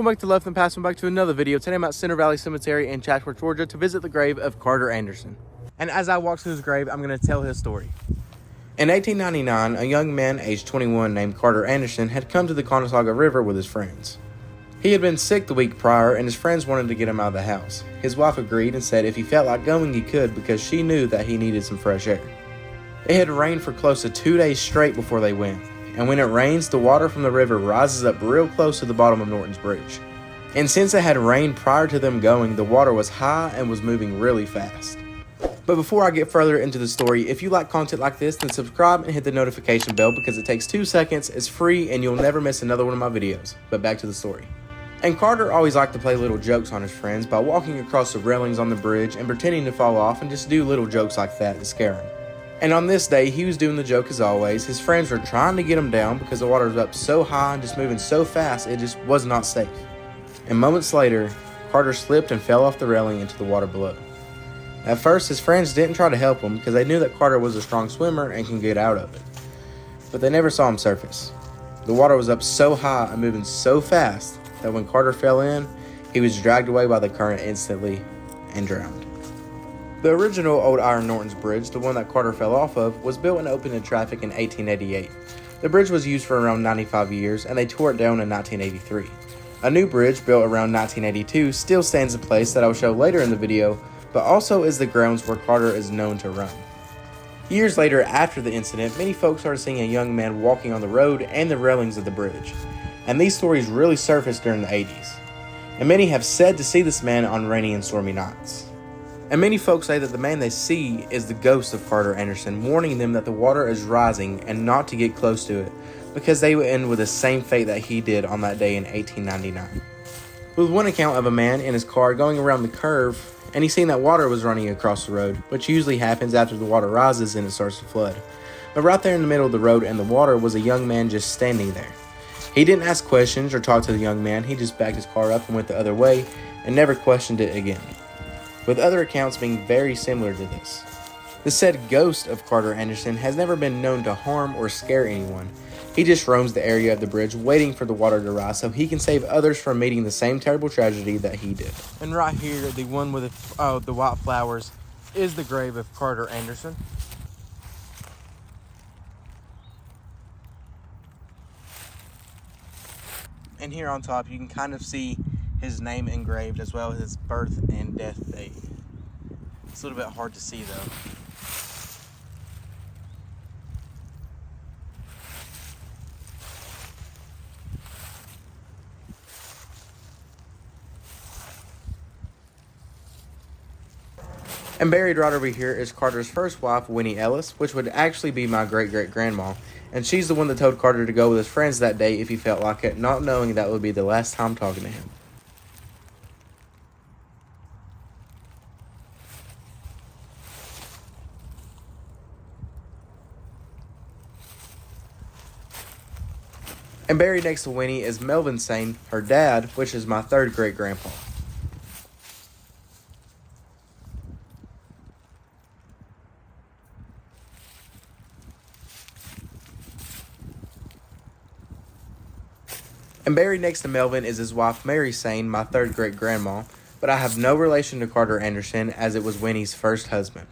back to Left and passing back to another video. Today I'm at Center Valley Cemetery in Chatsworth, Georgia to visit the grave of Carter Anderson. And as I walk to his grave, I'm going to tell his story. In 1899, a young man aged 21 named Carter Anderson had come to the Conestoga River with his friends. He had been sick the week prior and his friends wanted to get him out of the house. His wife agreed and said if he felt like going he could because she knew that he needed some fresh air. It had rained for close to 2 days straight before they went. And when it rains, the water from the river rises up real close to the bottom of Norton's Bridge. And since it had rained prior to them going, the water was high and was moving really fast. But before I get further into the story, if you like content like this, then subscribe and hit the notification bell because it takes 2 seconds, it's free, and you'll never miss another one of my videos. But back to the story. And Carter always liked to play little jokes on his friends by walking across the railings on the bridge and pretending to fall off and just do little jokes like that to scare him. And on this day, he was doing the joke as always. His friends were trying to get him down because the water was up so high and just moving so fast it just was not safe. And moments later, Carter slipped and fell off the railing into the water below. At first, his friends didn't try to help him because they knew that Carter was a strong swimmer and can get out of it. But they never saw him surface. The water was up so high and moving so fast that when Carter fell in, he was dragged away by the current instantly and drowned. The original old iron Norton's Bridge, the one that Carter fell off of, was built and opened to traffic in 1888. The bridge was used for around 95 years and they tore it down in 1983. A new bridge built around 1982 still stands in place that I will show later in the video, but also is the grounds where Carter is known to run. Years later after the incident, many folks started seeing a young man walking on the road and the railings of the bridge, and these stories really surfaced during the 80s. And many have said to see this man on rainy and stormy nights. And many folks say that the man they see is the ghost of Carter Anderson, warning them that the water is rising and not to get close to it, because they would end with the same fate that he did on that day in 1899. With one account of a man in his car going around the curve, and he seen that water was running across the road, which usually happens after the water rises and it starts to flood. But right there in the middle of the road and the water was a young man just standing there. He didn't ask questions or talk to the young man, he just backed his car up and went the other way, and never questioned it again. With other accounts being very similar to this. The said ghost of Carter Anderson has never been known to harm or scare anyone. He just roams the area of the bridge waiting for the water to rise so he can save others from meeting the same terrible tragedy that he did. And right here, the one with the white flowers is the grave of Carter Anderson. And here on top, you can kind of see his name engraved as well as his birth and death date. It's a little bit hard to see though. And buried right over here is Carter's first wife, Winnie Ellis, which would actually be my great-great-grandma. And she's the one that told Carter to go with his friends that day if he felt like it, not knowing that would be the last time talking to him. And buried next to Winnie is Melvin Sane, her dad, which is my third great-grandpa. And buried next to Melvin is his wife, Mary Sane, my third great-grandma, but I have no relation to Carter Anderson as it was Winnie's first husband.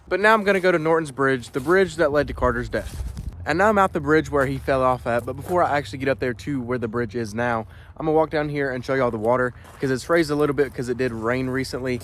But now I'm going to go to Norton's Bridge, the bridge that led to Carter's death. And now I'm at the bridge where he fell off at, but before I actually get up there to where the bridge is now, I'm going to walk down here and show you all the water because it's raised a little bit because it did rain recently.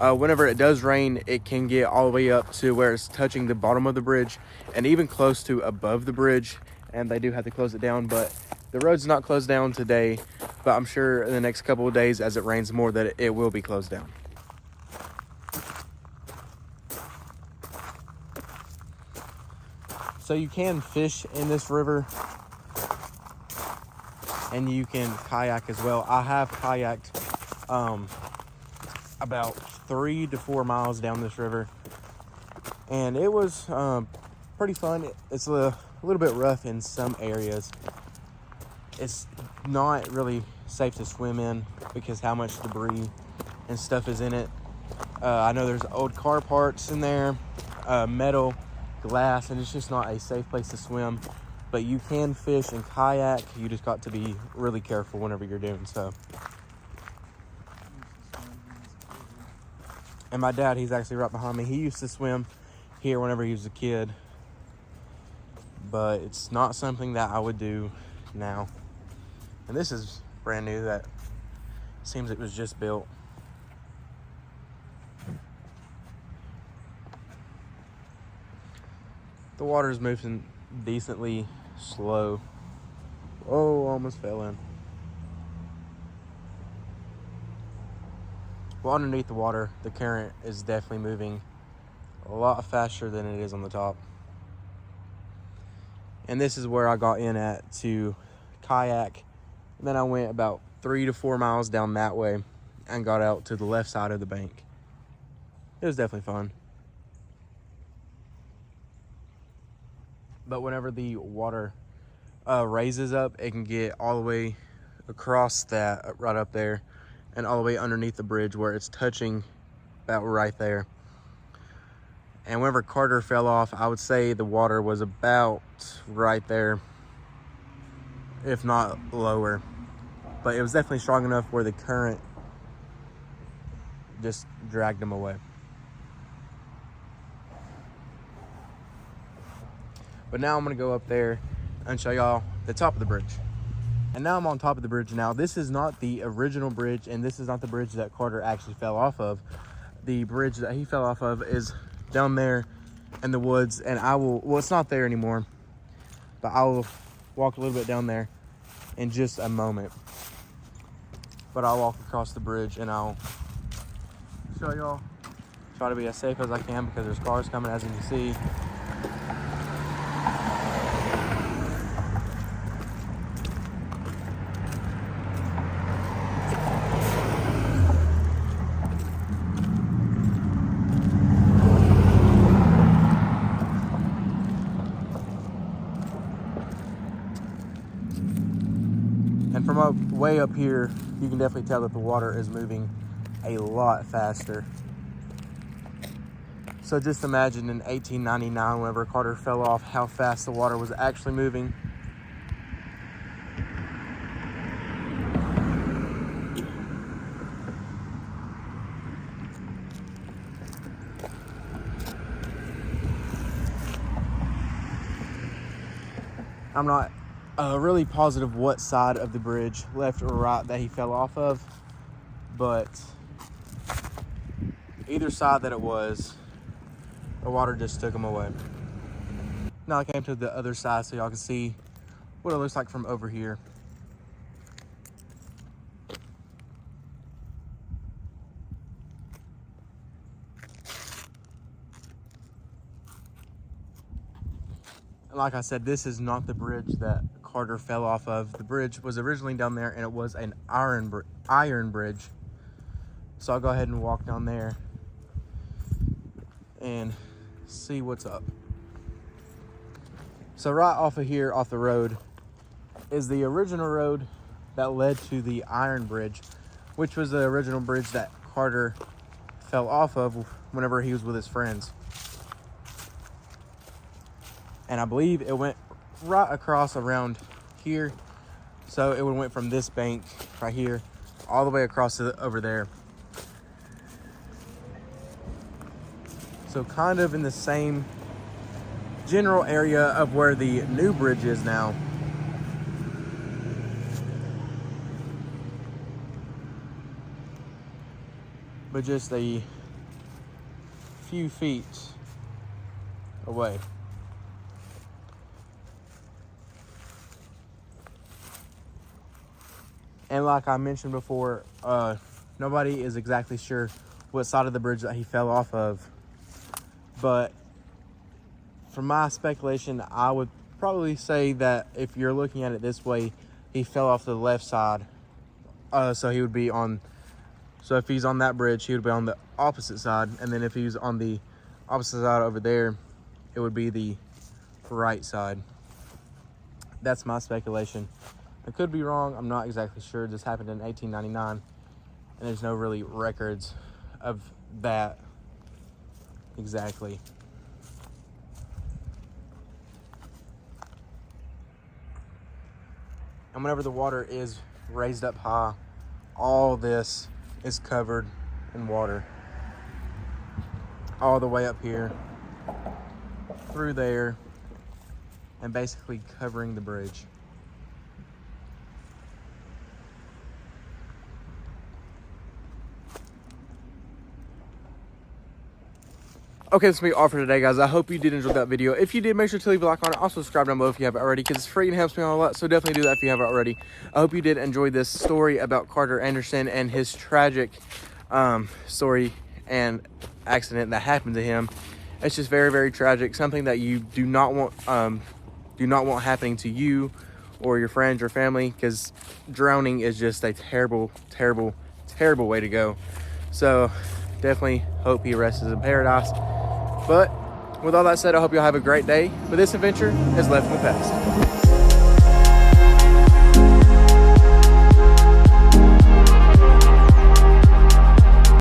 Whenever it does rain, it can get all the way up to where it's touching the bottom of the bridge and even close to above the bridge, and they do have to close it down, but the road's not closed down today, but I'm sure in the next couple of days as it rains more that it will be closed down. So you can fish in this river and you can kayak as well. I have kayaked about 3 to 4 miles down this river and it was pretty fun. It's a little bit rough in some areas. It's not really safe to swim in because how much debris and stuff is in it. I know there's old car parts in there. metal, glass, and it's just not a safe place to swim. But you can fish and kayak. You just got to be really careful whenever you're doing so. And my dad, he's actually right behind me. He used to swim here whenever he was a kid, but it's not something that I would do now. And this is brand new. That seems it was just built. The water is moving decently slow. Oh, almost fell in. Well, underneath the water, the current is definitely moving a lot faster than it is on the top. And this is where I got in at to kayak. And then I went about 3 to 4 miles down that way and got out to the left side of the bank. It was definitely fun. But whenever the water raises up, it can get all the way across that right up there and all the way underneath the bridge where it's touching about right there. And whenever Carter fell off, I would say the water was about right there, if not lower. But it was definitely strong enough where the current just dragged him away. But now I'm gonna go up there and show y'all the top of the bridge. And now I'm on top of the bridge now. This is not the original bridge, and this is not the bridge that Carter actually fell off of. The bridge that he fell off of is down there in the woods, and well, it's not there anymore, but I will walk a little bit down there in just a moment. But I'll walk across the bridge and I'll show y'all. Try to be as safe as I can because there's cars coming, as you can see. And from way up here, you can definitely tell that the water is moving a lot faster. So just imagine in 1899, whenever Carter fell off, how fast the water was actually moving. I'm not really positive what side of the bridge, left or right, that he fell off of, but either side that it was, the water just took him away. Now I came to the other side so y'all can see what it looks like from over here. And like I said, this is not the bridge that Carter fell off of. The bridge was originally down there, and it was an iron bridge. So I'll go ahead and walk down there and see what's up. So right off of here, off the road, is the original road that led to the iron bridge, which was the original bridge that Carter fell off of whenever he was with his friends. And I believe it went right across around here. So it would went from this bank right here all the way across to over there. So kind of in the same general area of where the new bridge is now. But just a few feet away. And like I mentioned before, nobody is exactly sure what side of the bridge that he fell off of. But from my speculation, I would probably say that if you're looking at it this way, he fell off the left side. So he would be on, so if he's on that bridge, he would be on the opposite side. And then if he's on the opposite side over there, it would be the right side. That's my speculation. I could be wrong. I'm not exactly sure. This happened in 1899, and there's no really records of that exactly. And whenever the water is raised up high, all this is covered in water. All the way up here, through there, and basically covering the bridge. Okay, this will be all for today, guys. I hope you did enjoy that video. If you did, make sure to leave a like on it. Also, subscribe down below if you haven't already, because it's free and helps me out a lot. So definitely do that if you haven't already. I hope you did enjoy this story about Carter Anderson and his tragic story and accident that happened to him. It's just very, very tragic. Something that you do not want happening to you or your friends or family, because drowning is just a terrible, terrible, terrible way to go. So definitely hope he rests in paradise. But with all that said, I hope you'll have a great day. But this adventure is left in the past.